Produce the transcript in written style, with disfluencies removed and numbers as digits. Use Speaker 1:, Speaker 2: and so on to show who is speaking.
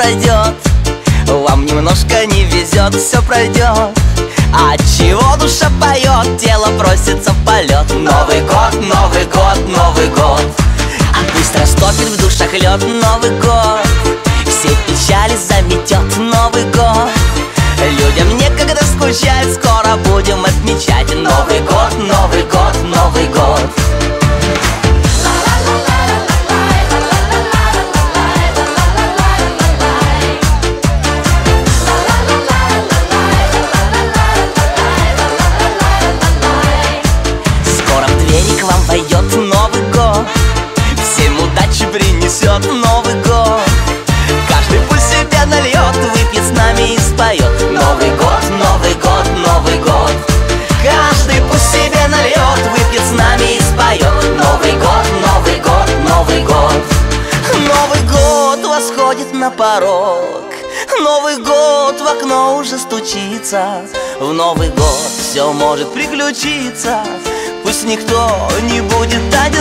Speaker 1: пройдет. Вам немножко не везет, все пройдет. А чего душа поет, тело просится в полет. Новый год, Новый год, Новый год. А пусть растопит в душах лед. Новый год все печали заметет. Новый год людям некогда скучать, скоро будем отмечать. Новый год, Новый год, Новый год. Скоро в двери к вам войдет Новый год, всем удачи принесет Новый год. Каждый пусть себе нальет, выпьет с нами и споет. Новый год, Новый год, Новый год. Каждый пусть себе нальет, выпьет с нами и споет. Новый год, Новый год, Новый год. Новый год восходит на порог, Новый год в окно уже стучится. В Новый год все может приключиться. Пусть никто не будет одинок.